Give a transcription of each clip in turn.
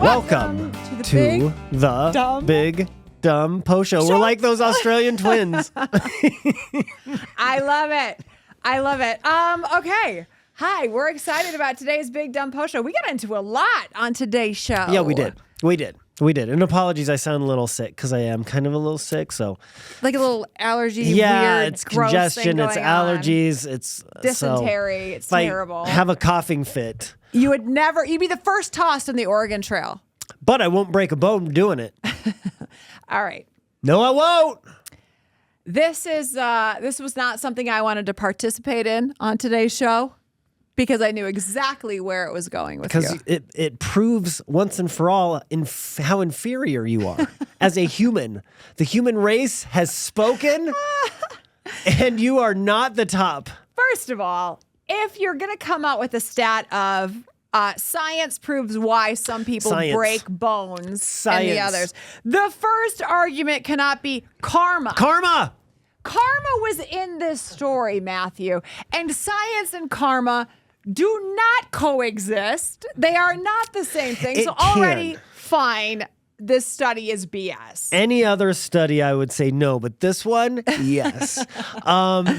Welcome to the Big Dumb Post Show. We're like those Australian twins. I love it. I love it. Okay. Hi, we're excited about today's Big Dumb Post Show. We got into a lot on today's show. Yeah, we did. And apologies, I sound a little sick because I am kind of a little sick. So, like a little allergy, weird, it's congestion, it's allergies, it's dysentery. It's terrible. Have a coughing fit. You'd be the first tossed on the Oregon Trail. But I won't break a bone doing it. All right. No, I won't. This was not something I wanted to participate in on today's show because I knew exactly where it was going with you. Because it proves once and for all how inferior you are as a human. The human race has spoken, and you are not the top. First of all, if you're going to come out with a stat of science proves why some people break bones and the others, the first argument cannot be karma. Karma Was in this story, Matthew. And science and karma do not coexist. They are not the same thing. So already, fine, this study is BS. Any other study, I would say no, but this one, yes.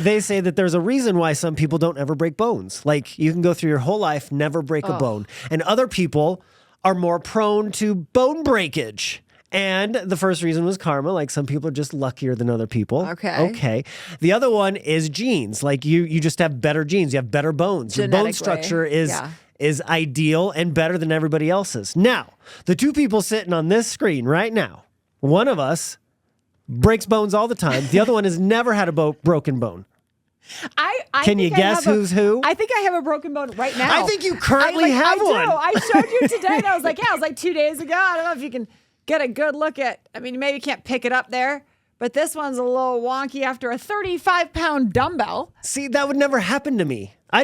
They say that there's a reason why some people don't ever break bones. Like, you can go through your whole life, never break a bone. And other people are more prone to bone breakage. And the first reason was karma. Like, some people are just luckier than other people. Okay. The other one is genes. Like, you just have better genes. You have better bones. Your bone structure is ideal and better than everybody else's. Now, the two people sitting on this screen right now, one of us breaks bones all the time. The other one has never had a broken bone. Can you guess who's who? I think I have a broken bone right now. I think you currently have one. I showed you today, and I was like, 2 days ago. I don't know if you can get a good look at, maybe you can't pick it up there, but this one's a little wonky after a 35-pound dumbbell. See, that would never happen to me. I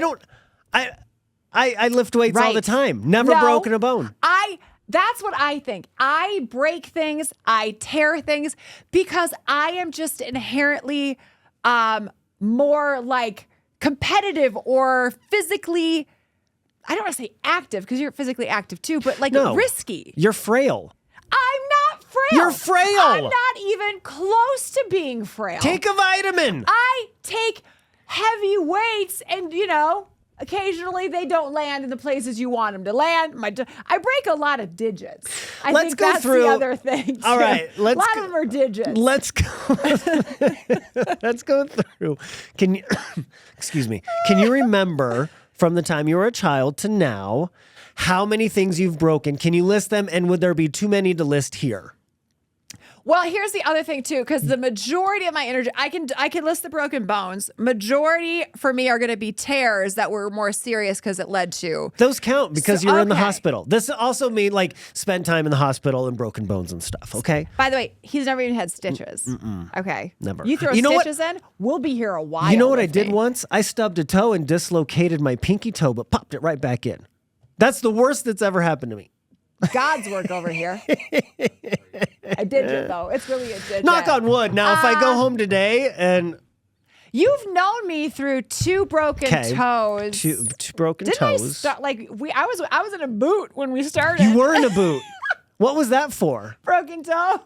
lift weights all the time. Never broken a bone. That's what I think. I break things, I tear things because I am just inherently more like competitive or physically, I don't want to say active because you're physically active too, but risky. You're frail. I'm not frail. You're frail. I'm not even close to being frail. Take a vitamin. I take heavy weights and, occasionally they don't land in the places you want them to land. I break a lot I think that's the other thing. All right. A lot of them are digits. Let's go. Let's go through. Excuse me. Can you remember from the time you were a child to now how many things you've broken? Can you list them? And would there be too many to list here? Well, here's the other thing too, because the majority of my energy, I can list the broken bones. Majority for me are going to be tears that were more serious because it led to. Those count because you're in the hospital. This also means spend time in the hospital and broken bones and stuff. Okay. By the way, he's never even had stitches. Okay. Never. You throw stitches in, we'll be here a while. You know what I did once? I stubbed a toe and dislocated my pinky toe, but popped it right back in. That's the worst that's ever happened to me. God's work over here. A digit, though. It's really a digit. Knock on wood. Now, if I go home today and... You've known me through two broken toes. Two broken toes. I was in a boot when we started. You were in a boot. What was that for? Broken toe.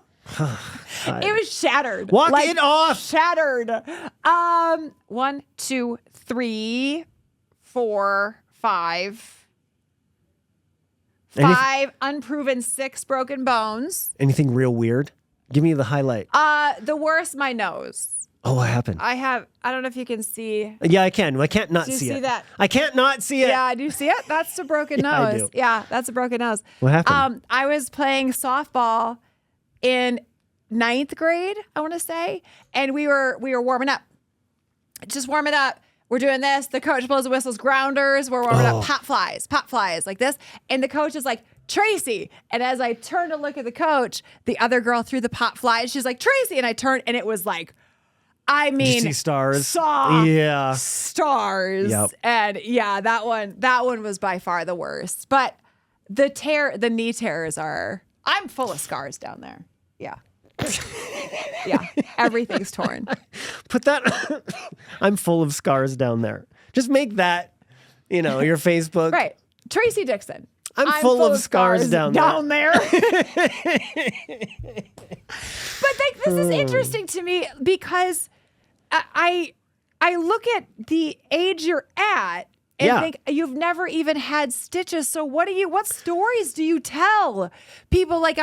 It was shattered. Walk it off. Shattered. 1, 2, 3, 4, 5. 5 unproven, 6 broken bones. Anything real weird? Give me the highlight. The worst, my nose. Oh, what happened? I don't know if you can see. Yeah, I can. I can't not see it. Do you see that? I can't not see it. Yeah, do you see it? That's a broken nose. I do. Yeah, that's a broken nose. What happened? I was playing softball in 9th grade, I want to say, and we were warming up. Just warming up. We're doing this. The coach blows the whistles, grounders. We're warming up, pop flies like this. And the coach is like, Tracy. And as I turned to look at the coach, the other girl threw the pop fly. And she's like, Tracy. And I turned, and it was like, Did you see stars? Saw stars. Yep. And yeah, that one was by far the worst. But the knee tears I'm full of scars down there. Yeah. Yeah, everything's torn. Put that. I'm full of scars down there. Just make that, your Facebook. Right. Tracy Dixon. I'm full of scars down there. But like, this is interesting to me because I look at the age you're at and think you've never even had stitches. So what stories do you tell people? Like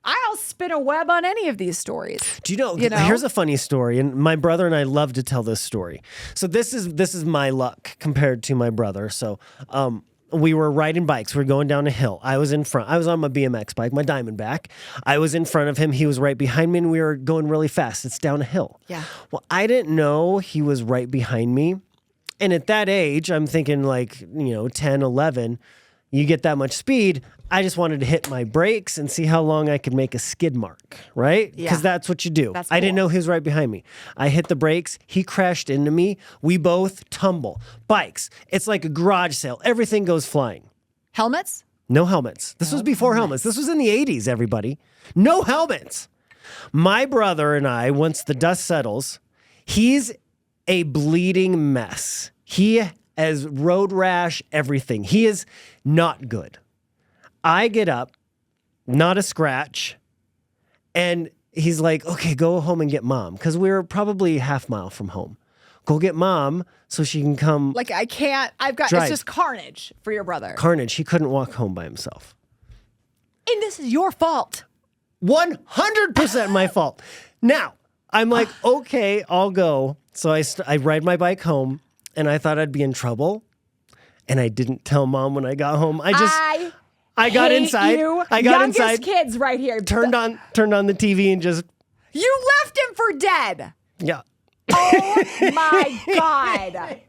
I'll spin a web on any of these stories. Do you know? Here's a funny story, and my brother and I love to tell this story. So this is my luck compared to my brother. So we were riding bikes. We were going down a hill. I was in front. I was on my BMX bike, my Diamondback. I was in front of him. He was right behind me, and we were going really fast. It's down a hill. Yeah. Well, I didn't know he was right behind me. And at that age, I'm thinking 10, 11, you get that much speed. I just wanted to hit my brakes and see how long I could make a skid mark, right? Yeah. Because that's what you do. That's I didn't cool. know he was right behind me. I hit the brakes. He crashed into me. We both tumble. Bikes. It's like a garage sale. Everything goes flying. Helmets? No helmets. This was before helmets. This was in the 80s, everybody. No helmets. My brother and I, once the dust settles, he's a bleeding mess. He has road rash, everything. He is not good. I get up, not a scratch, and he's like, okay, go home and get mom. Because we were probably half mile from home. Go get mom so she can come. Like I can't, drive. It's just carnage for your brother. Carnage. He couldn't walk home by himself. And this is your fault. 100% my fault. Now, I'm like, okay, I'll go. So I ride my bike home, and I thought I'd be in trouble. And I didn't tell mom when I got home. I got inside. I got Youngest inside. Kids right here. Turned on the TV and just. You left him for dead. Yeah. Oh my God.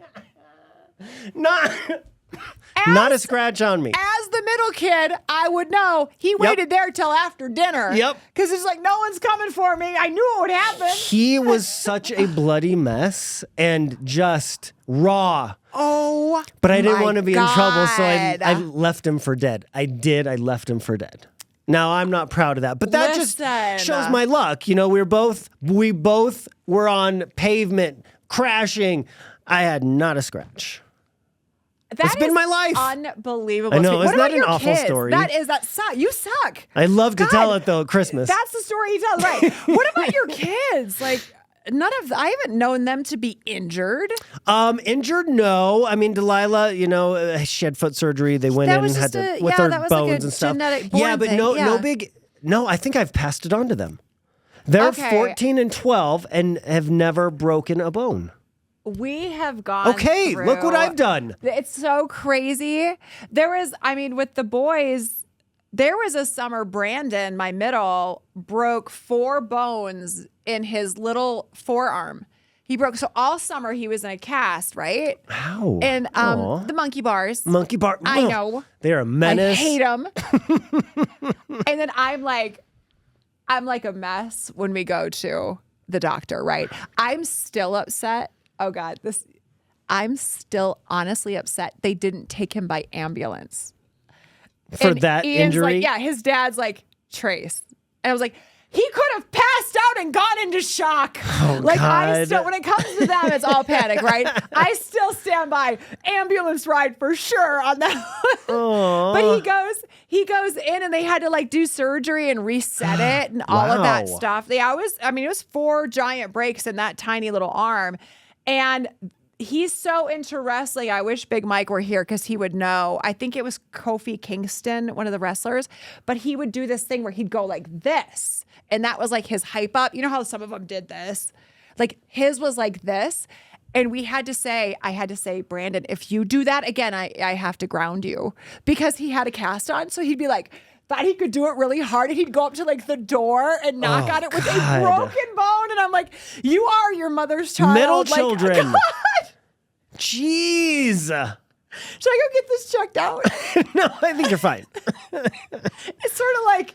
Not a scratch on me. As the middle kid, I would know. He waited there till after dinner. Yep. Because it's like, no one's coming for me. I knew it would happen. He was such a bloody mess and just raw. Oh, but I didn't want to be in trouble, so I God. left him for dead. I left him for dead. Now, I'm not proud of that, but that just shows my luck. You know, we both were on pavement, crashing. I had not a scratch. It's been my life. Unbelievable. I know. What It's about not an your awful kids? story. That sucks. You suck. I love to tell it, though, at Christmas. That's the story you tell, right? What about your kids? Like, I haven't known them to be injured. Injured, no. I mean, Delilah, she had foot surgery. They went in and had to with her bones and stuff. Yeah, but no big. No, I think I've passed it on to them. They're 14 and 12 and have never broken a bone. We have gone through, look what I've done. It's so crazy. With the boys, there was a summer Brandon, my middle, broke 4 bones in his little forearm. He broke, so all summer he was in a cast, right? Wow. And the monkey bars. Monkey bar. I know. They're a menace. I hate them. And then I'm like a mess when we go to the doctor, right? I'm still upset. Oh God, I'm still honestly upset they didn't take him by ambulance. For that Ian's injury? like, yeah, his dad's like, Trace. And I was like, he could have passed out and gone into shock. Oh, like God. I still, when it comes to them, it's all panic, right? I still stand by ambulance ride for sure on that. But he goes in and they had to like do surgery and reset it and all of that stuff. It was 4 giant breaks in that tiny little arm. And he's so into wrestling. I wish Big Mike were here because he would know. I think it was Kofi Kingston, one of the wrestlers, but he would do this thing where he'd go like this. And that was like his hype up. You know how some of them did this? Like his was like this. And I had to say, Brandon, if you do that again, I have to ground you, because he had a cast on. So he'd be like, thought he could do it really hard, and he'd go up to like the door and knock on it with a broken bone. And I'm like, you are your mother's child. Middle children. God. Jeez. Should I go get this checked out? No, I think you're fine. It's sort of like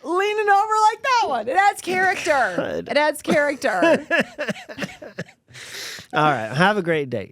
leaning over like that one. It adds character. It adds character. All right. Have a great day.